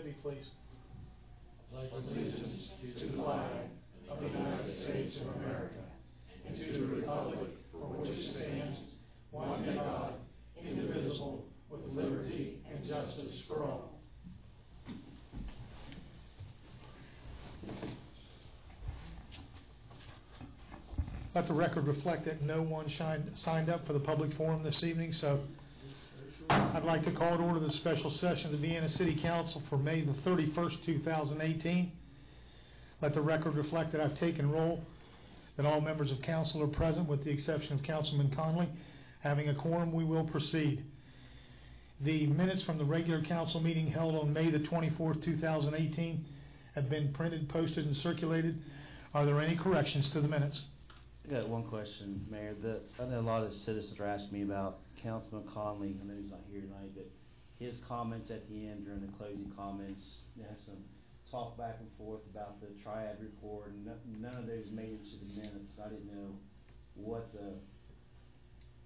me, please. Pledge allegiance to the flag of the United States of America and to the republic for which it stands, one God, indivisible, with liberty and justice for all. Let the record reflect that no one signed up for the public forum this evening, so I'd like to call to order the special session of the Vienna City Council for May the 31st, 2018. Let the record reflect that I've taken roll, that all members of council are present with the exception of Councilman Conley. Having a quorum, we will proceed. The minutes from the regular council meeting held on May the 24th, 2018 have been printed, posted, and circulated. Are there any corrections to the minutes? I got one question, Mayor. I know a lot of citizens are asking me about Councilman Conley. I know he's not here tonight, but his comments at the end during the closing comments, there has some talk back and forth about the triad report, and none of those made it to the minutes. I didn't know what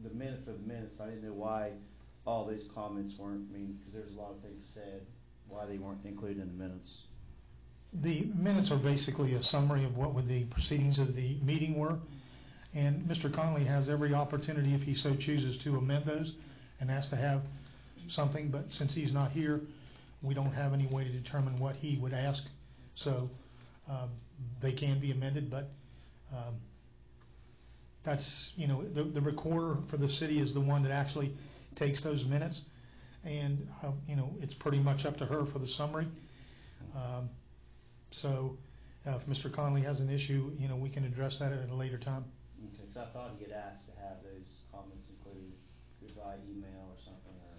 the minute for the minutes. I didn't know why all those comments weren't, because there's a lot of things said, why they weren't included in the minutes. The minutes are basically a summary of what the proceedings of the meeting were, and Mr. Conley has every opportunity, if he so chooses, to amend those and ask to have something, but since he's not here, we don't have any way to determine what he would ask, so they can be amended, but that's, the recorder for the city is the one that actually takes those minutes, and it's pretty much up to her for the summary. So if Mr. Conley has an issue, we can address that at a later time. Okay, because I thought he'd get asked to have those comments included via email or something, or...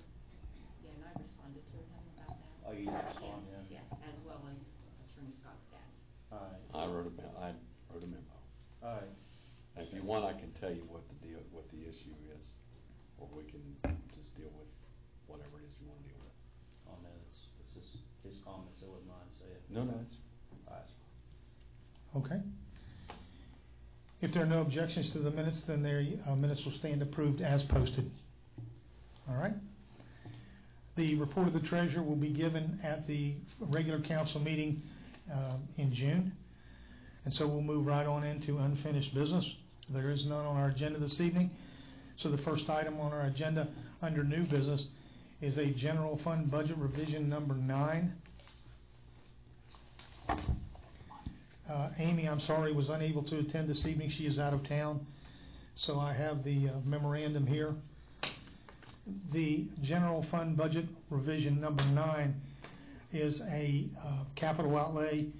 Yeah, and I responded to him about that. Oh, you did respond to him? Yes, as well as Attorney Scott Stack. All right. I wrote a memo. All right. And if you want, I can tell you what the issue is, or we can just deal with whatever it is you want to deal with. Oh no, it's just his comments. I wouldn't mind saying. No, it's... All right. Okay. If there are no objections to the minutes, then their minutes will stand approved as posted. All right. The report of the treasurer will be given at the regular council meeting in June. And so we'll move right on into unfinished business. There is none on our agenda this evening. So the first item on our agenda under new business is a general fund budget revision number 9. Amy, I'm sorry, was unable to attend this evening. She is out of town. So I have the memorandum here. The general fund budget revision number 9 is a capital outlay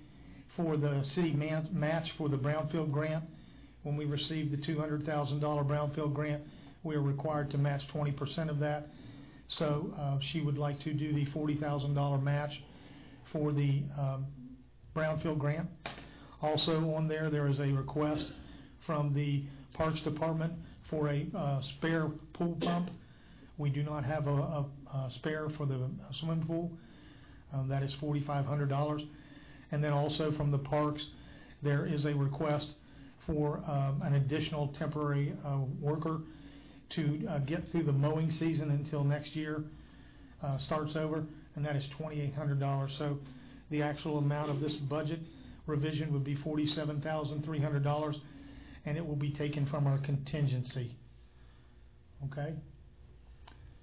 for the city match for the Brownfield grant. When we received the $200,000 Brownfield grant, we are required to match 20% of that. So she would like to do the $40,000 match for the Brownfield grant. Also on there is a request from the Parks Department for a spare pool pump. We do not have a spare for the swimming pool. That is $4,500. And then also from the parks, there is a request for an additional temporary worker to get through the mowing season until next year starts over, and that is $2,800. So the actual amount of this budget revision would be $47,300, and it will be taken from our contingency. Okay?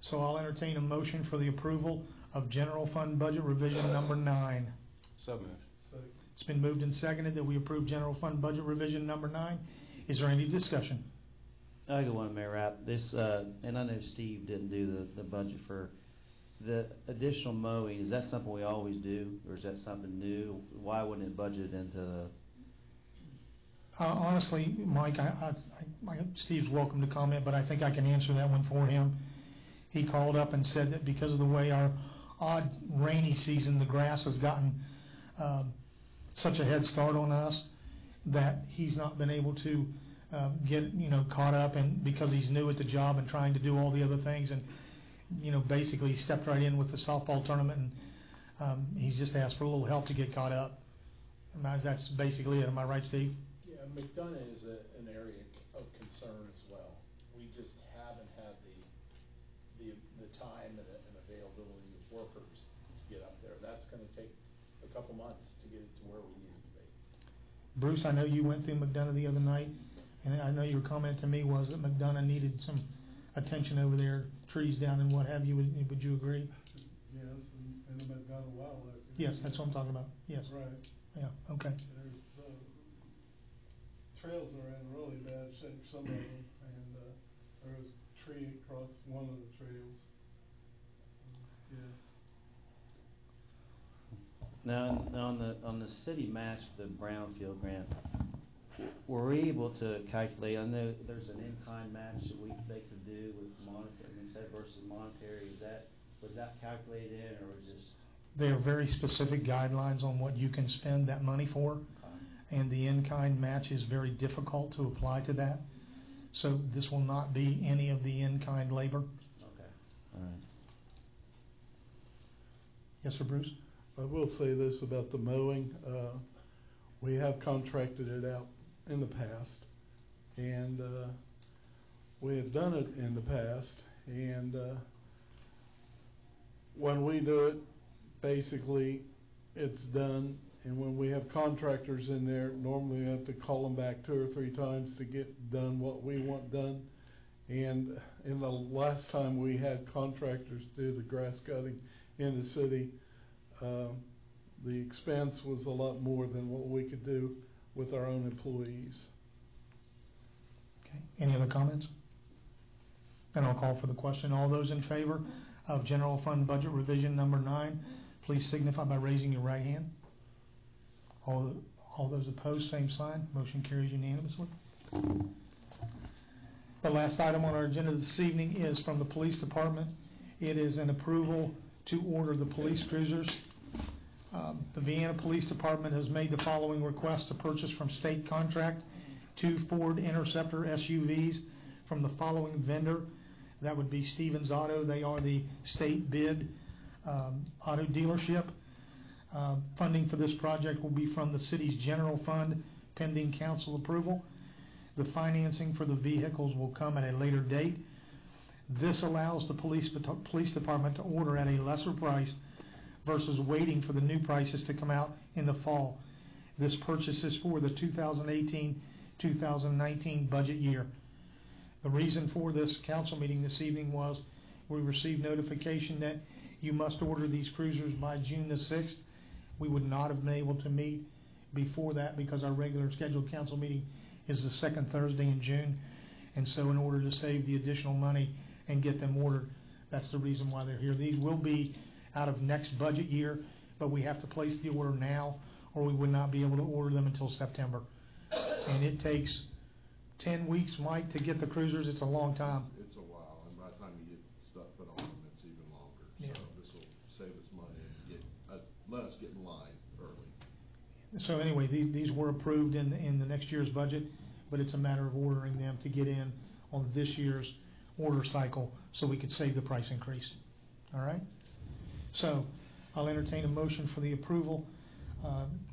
So I'll entertain a motion for the approval of general fund budget revision number 9. So moved. It's been moved and seconded that we approve general fund budget revision number 9. Is there any discussion? I got one, Mayor Rapp. This, and I know Steve didn't do the budget for the additional mowing. Is that something we always do, or is that something new? Why wouldn't it budget into the... Honestly, Mike, Steve's welcome to comment, but I think I can answer that one for him. He called up and said that because of the way our odd rainy season, the grass has gotten such a head start on us that he's not been able to get caught up, and because he's new at the job and trying to do all the other things, and basically stepped right in with the softball tournament, and he's just asked for a little help to get caught up. That's basically it. Am I right, Steve? Yeah, McDonough is an area of concern as well. We just haven't had the time and availability of workers get up there. That's gonna take a couple months to get it to where we need it to be. Bruce, I know you went through McDonough the other night, and I know your comment to me was that McDonough needed some attention over there, trees down and what have you. Would you agree? Yes, and the McDonough Wildlife. Yes, that's what I'm talking about. Yes. Right. Yeah, okay. There's, trails are in really bad shape, some of them, and, there was a tree across one of the trails. Yeah. Now, on the city match for the Brownfield grant, were we able to calculate, I know there's an in-kind match that they could do with monetary, instead versus monetary, was that calculated in, or was this? There are very specific guidelines on what you can spend that money for, and the in-kind match is very difficult to apply to that. So this will not be any of the in-kind labor. Okay, all right. Yes, sir, Bruce? I will say this about the mowing. We have contracted it out in the past, and we have done it in the past, and when we do it, basically it's done, and when we have contractors in there, normally we have to call them back 2 or 3 times to get done what we want done. And in the last time we had contractors do the grass cutting in the city, the expense was a lot more than what we could do with our own employees. Okay, any other comments? And I'll call for the question. All those in favor of general fund budget revision number 9, please signify by raising your right hand. All those opposed, same sign. Motion carries unanimously. The last item on our agenda this evening is from the police department. It is an approval to order the police cruisers. The Vienna Police Department has made the following request to purchase from state contract 2 Ford Interceptor SUVs from the following vendor. That would be Stevens Auto. They are the state bid auto dealership. Funding for this project will be from the city's general fund pending council approval. The financing for the vehicles will come at a later date. This allows the police department to order at a lesser price versus waiting for the new prices to come out in the fall. This purchase is for the 2018-2019 budget year. The reason for this council meeting this evening was we received notification that you must order these cruisers by June the 6th. We would not have been able to meet before that because our regular scheduled council meeting is the second Thursday in June. And so in order to save the additional money and get them ordered, that's the reason why they're here. These will be out of next budget year, but we have to place the order now or we would not be able to order them until September. And it takes 10 weeks, Mike, to get the cruisers. It's a long time. It's a while, and by the time you get stuff put on them, it's even longer. Yeah. So this will save us money and let us get in line early. So anyway, these were approved in the next year's budget, but it's a matter of ordering them to get in on this year's order cycle so we could save the price increase. All right? So I'll entertain a motion for the approval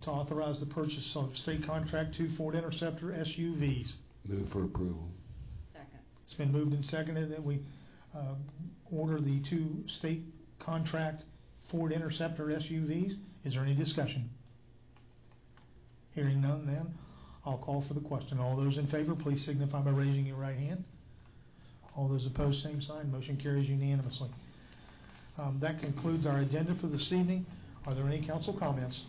to authorize the purchase of state contract 2 Ford Interceptor SUVs. Move for approval. Second. It's been moved and seconded that we order the 2 state contract Ford Interceptor SUVs. Is there any discussion? Hearing none, then I'll call for the question. All those in favor, please signify by raising your right hand. All those opposed, same sign. Motion carries unanimously. That concludes our agenda for this evening. Are there any council comments?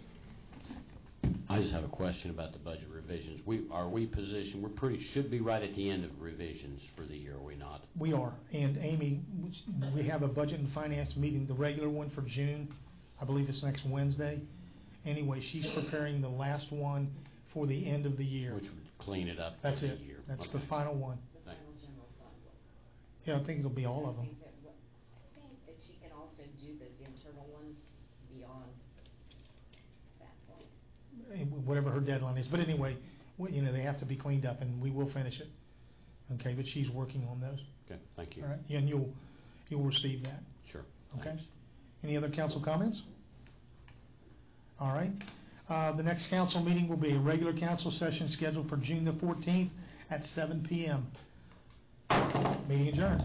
I just have a question about the budget revisions. Are we positioned, should be right at the end of revisions for the year, are we not? We are. And Amy, we have a budget and finance meeting, the regular one for June. I believe it's next Wednesday. Anyway, she's preparing the last one for the end of the year. Which would clean it up for That's the it. year. That's Okay. the final one. The final general fund one. Yeah, I think it'll be all of I them. think that she can also do the internal ones beyond that point. Whatever her deadline is. But anyway, they have to be cleaned up, and we will finish it. Okay, but she's working on those. Okay, thank you. All right, and you'll receive that. Sure. Okay. Thanks. Any other council comments? All right. The next council meeting will be a regular council session scheduled for June the 14th at 7 p.m. Meeting adjourned.